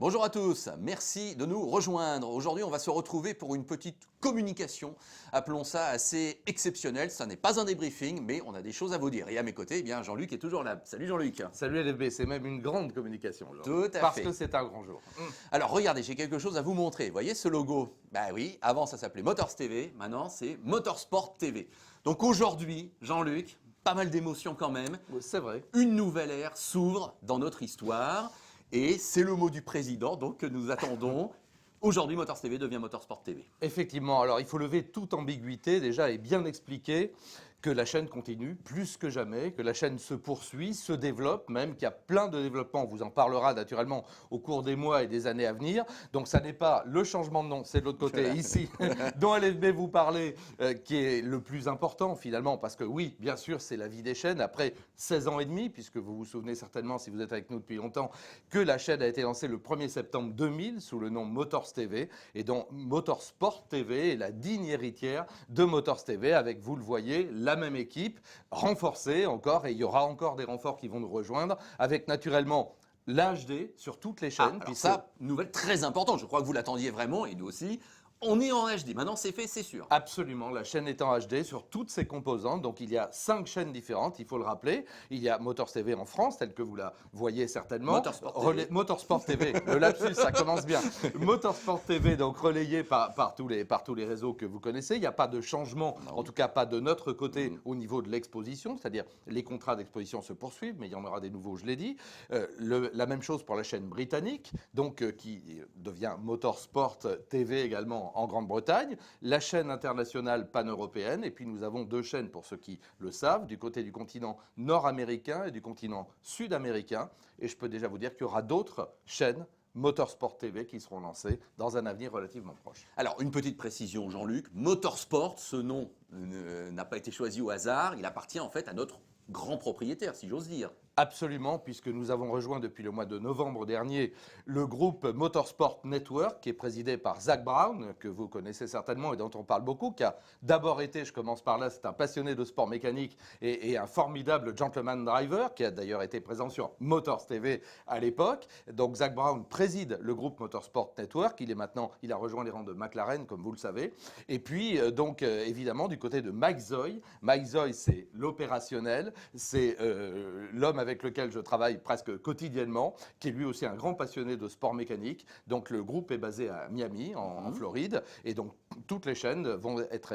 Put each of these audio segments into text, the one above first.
Bonjour à tous, merci de nous rejoindre. Aujourd'hui, on va se retrouver pour une petite communication, appelons ça assez exceptionnelle. Ça n'est pas un débriefing, mais on a des choses à vous dire. Et à mes côtés, eh bien, Jean-Luc est toujours là. Salut Jean-Luc. Salut LFB, c'est même une grande communication aujourd'hui. Tout à fait. Parce que c'est un grand jour. Alors regardez, j'ai quelque chose à vous montrer. Vous voyez ce logo? Bah oui, avant ça s'appelait Motors TV, maintenant c'est Motorsport TV. Donc aujourd'hui, Jean-Luc, pas mal d'émotions quand même. C'est vrai. Une nouvelle ère s'ouvre dans notre histoire. Et c'est le mot du président donc, que nous attendons. Aujourd'hui, Motors TV devient Motorsport TV. Effectivement, alors il faut lever toute ambiguïté déjà et bien expliquer que la chaîne continue plus que jamais, que la chaîne se poursuit, se développe, même qu'il y a plein de développements. On vous en parlera naturellement au cours des mois et des années à venir. Donc ça n'est pas le changement de nom, c'est de l'autre côté ici, dont LFB vous parlait, qui est le plus important finalement, parce que oui, bien sûr, c'est la vie des chaînes. Après 16 ans et demi, puisque vous vous souvenez certainement, si vous êtes avec nous depuis longtemps, que la chaîne a été lancée le 1er septembre 2000 sous le nom Motors TV, et dont Motorsport TV est la digne héritière de Motors TV, avec, vous le voyez, la même équipe, renforcée encore, et il y aura encore des renforts qui vont nous rejoindre, avec naturellement l'HD sur toutes les chaînes. Alors ça, nouvelle très importante, je crois que vous l'attendiez vraiment, et nous aussi. On est en HD, maintenant c'est fait, c'est sûr. Absolument, la chaîne est en HD sur toutes ses composantes. Donc il y a 5 chaînes différentes, il faut le rappeler. Il y a Motors TV en France, telle que vous la voyez certainement. Motorsport TV. Motorsport TV, le lapsus, ça commence bien. Motorsport TV, donc relayé par tous les réseaux que vous connaissez. Il n'y a pas de changement, en tout cas pas de notre côté, au niveau de l'exposition. C'est-à-dire les contrats d'exposition se poursuivent, mais il y en aura des nouveaux, je l'ai dit. La même chose pour la chaîne britannique, donc qui devient Motorsport TV également en Grande-Bretagne, la chaîne internationale pan-européenne, et puis nous avons 2 chaînes, pour ceux qui le savent, du côté du continent nord-américain et du continent sud-américain. Et je peux déjà vous dire qu'il y aura d'autres chaînes Motorsport TV qui seront lancées dans un avenir relativement proche. Alors, une petite précision, Jean-Luc. Motorsport, ce nom n'a pas été choisi au hasard. Il appartient en fait à notre grand propriétaire, si j'ose dire. Absolument, puisque nous avons rejoint depuis le mois de novembre dernier le groupe Motorsport Network, qui est présidé par Zak Brown, que vous connaissez certainement et dont on parle beaucoup, qui a d'abord été, je commence par là, c'est un passionné de sport mécanique et un formidable gentleman driver, qui a d'ailleurs été présent sur Motors TV à l'époque. Donc Zak Brown préside le groupe Motorsport Network, il a rejoint les rangs de McLaren, comme vous le savez. Et puis, évidemment, du côté de Mike Zoy. Mike Zoy, c'est l'opérationnel, c'est l'homme avec lequel je travaille presque quotidiennement, qui est lui aussi un grand passionné de sport mécanique. Donc le groupe est basé à Miami, en Floride, et donc toutes les chaînes vont être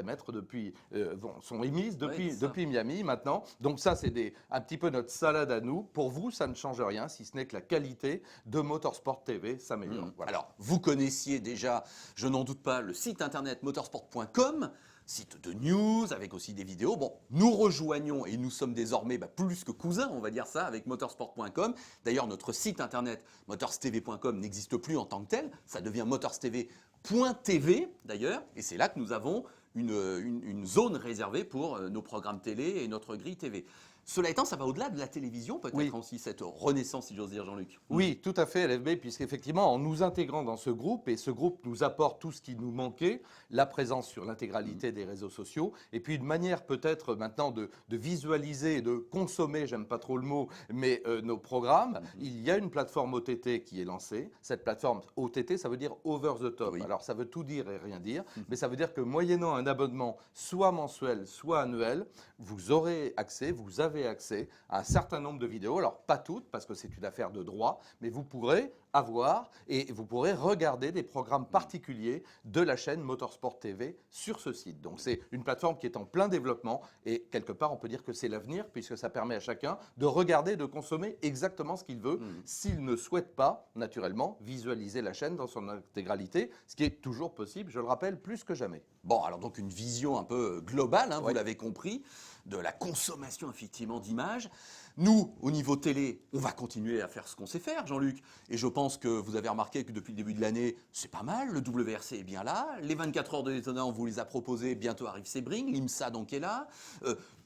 sont émises depuis Miami maintenant. Donc ça, c'est un petit peu notre salade à nous. Pour vous, ça ne change rien, si ce n'est que la qualité de Motorsport TV s'améliore. Voilà. Alors, vous connaissiez déjà, je n'en doute pas, le site internet motorsport.com, site de news avec aussi des vidéos. Bon, nous rejoignons et nous sommes désormais plus que cousins, on va dire ça, avec motorsport.com. D'ailleurs, notre site internet motorstv.com n'existe plus en tant que tel. Ça devient motorstv.tv d'ailleurs. Et c'est là que nous avons une zone réservée pour nos programmes télé et notre grille TV. Cela étant, ça va au-delà de la télévision, peut-être aussi, cette renaissance, si j'ose dire, Jean-Luc. Oui, tout à fait, LFB, puisqu'effectivement, en nous intégrant dans ce groupe, et ce groupe nous apporte tout ce qui nous manquait, la présence sur l'intégralité des réseaux sociaux, et puis une manière peut-être maintenant de visualiser et de consommer, j'aime pas trop le mot, mais nos programmes. Il y a une plateforme OTT qui est lancée. Cette plateforme OTT, ça veut dire over the top. Oui. Alors, ça veut tout dire et rien dire, mais ça veut dire que moyennant un abonnement, soit mensuel, soit annuel, vous avez accès à un certain nombre de vidéos. Alors, pas toutes, parce que c'est une affaire de droit, mais vous pourrez avoir et vous pourrez regarder des programmes particuliers de la chaîne Motorsport TV sur ce site. Donc, c'est une plateforme qui est en plein développement et quelque part, on peut dire que c'est l'avenir puisque ça permet à chacun de regarder, de consommer exactement ce qu'il veut s'il ne souhaite pas, naturellement, visualiser la chaîne dans son intégralité, ce qui est toujours possible, je le rappelle, plus que jamais. Bon, alors donc une vision un peu globale, vous l'avez compris, de la consommation effectivement d'images. Nous, au niveau télé, on va continuer à faire ce qu'on sait faire, Jean-Luc. Et je pense que vous avez remarqué que depuis le début de l'année, c'est pas mal. Le WRC est bien là. Les 24 heures de l'étonnant, on vous les a proposés. Bientôt arrive Sebring. L'IMSA donc est là.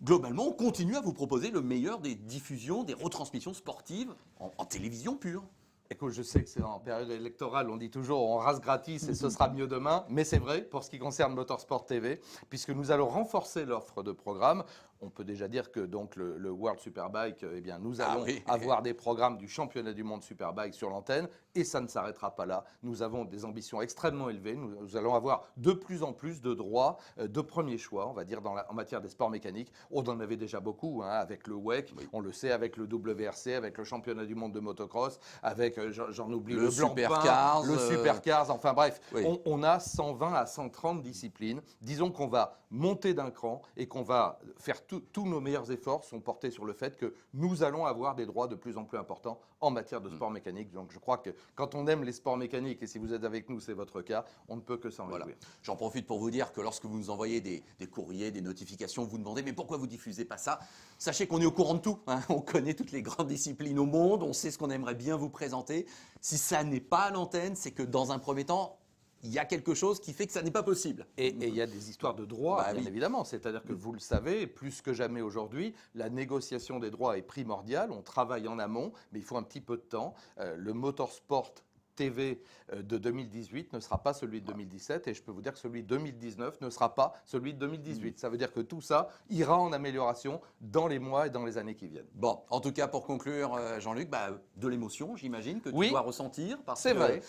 Globalement, on continue à vous proposer le meilleur des diffusions, des retransmissions sportives en télévision pure. Écoute, je sais que c'est en période électorale, on dit toujours on rase gratis et ce sera mieux demain, mais c'est vrai pour ce qui concerne Motorsport TV, puisque nous allons renforcer l'offre de programmes. On peut déjà dire que donc le World Superbike, eh bien, nous allons oui. avoir des programmes du championnat du monde Superbike sur l'antenne et ça ne s'arrêtera pas là. Nous avons des ambitions extrêmement élevées. Nous allons avoir de plus en plus de droits de premier choix, on va dire, en matière des sports mécaniques. On en avait déjà beaucoup avec le WEC, on le sait, avec le WRC, avec le championnat du monde de motocross, avec, j'en oublie, le Supercars, le Supercars, enfin bref, oui. on a 120 à 130 disciplines. Disons qu'on va monter d'un cran et qu'on va faire tous nos meilleurs efforts sont portés sur le fait que nous allons avoir des droits de plus en plus importants en matière de sport mécanique. Donc je crois que quand on aime les sports mécaniques, et si vous êtes avec nous, c'est votre cas, on ne peut que s'en réjouir. J'en profite pour vous dire que lorsque vous nous envoyez des courriers, des notifications, vous demandez mais pourquoi vous diffusez pas ça? Sachez qu'on est au courant de tout. On connaît toutes les grandes disciplines au monde, on sait ce qu'on aimerait bien vous présenter. Si ça n'est pas à l'antenne, c'est que dans un premier temps, il y a quelque chose qui fait que ça n'est pas possible. Et il y a des histoires de droits, bien oui. évidemment. C'est-à-dire que vous le savez, plus que jamais aujourd'hui, la négociation des droits est primordiale. On travaille en amont, mais il faut un petit peu de temps. Le Motorsport TV de 2018 ne sera pas celui de 2017 et je peux vous dire que celui de 2019 ne sera pas celui de 2018. Ça veut dire que tout ça ira en amélioration dans les mois et dans les années qui viennent. Bon, en tout cas, pour conclure, Jean-Luc, de l'émotion, j'imagine, que tu Oui, dois ressentir. c'est vrai.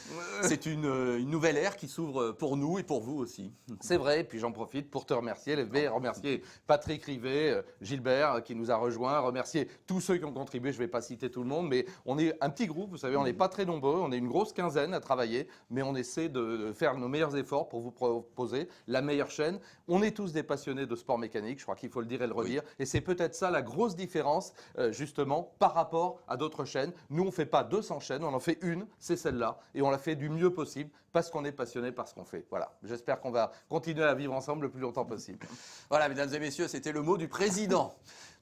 C'est une nouvelle ère qui s'ouvre pour nous et pour vous aussi. C'est vrai, et puis j'en profite pour te remercier, LFB, remercier Patrick Rivet, Gilbert qui nous a rejoints, remercier tous ceux qui ont contribué, je ne vais pas citer tout le monde, mais on est un petit groupe, vous savez, on n'est pas très nombreux, on est une grosse quinzaine à travailler, mais on essaie de faire nos meilleurs efforts pour vous proposer la meilleure chaîne. On est tous des passionnés de sport mécanique, je crois qu'il faut le dire et le redire, et c'est peut-être ça la grosse différence, justement, par rapport à d'autres chaînes. Nous, on ne fait pas 200 chaînes, on en fait une, c'est celle-là, et on la fait du mieux possible parce qu'on est passionné par ce qu'on fait. Voilà, j'espère qu'on va continuer à vivre ensemble le plus longtemps possible. Voilà, mesdames et messieurs, c'était le mot du président.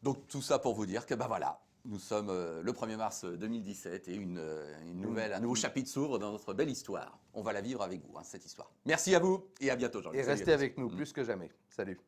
Donc tout ça pour vous dire que voilà, nous sommes le 1er mars 2017 et un nouveau chapitre s'ouvre dans notre belle histoire. On va la vivre avec vous, cette histoire. Merci à vous et à bientôt, Jean-Luc. Et restez avec nous plus que jamais. Salut.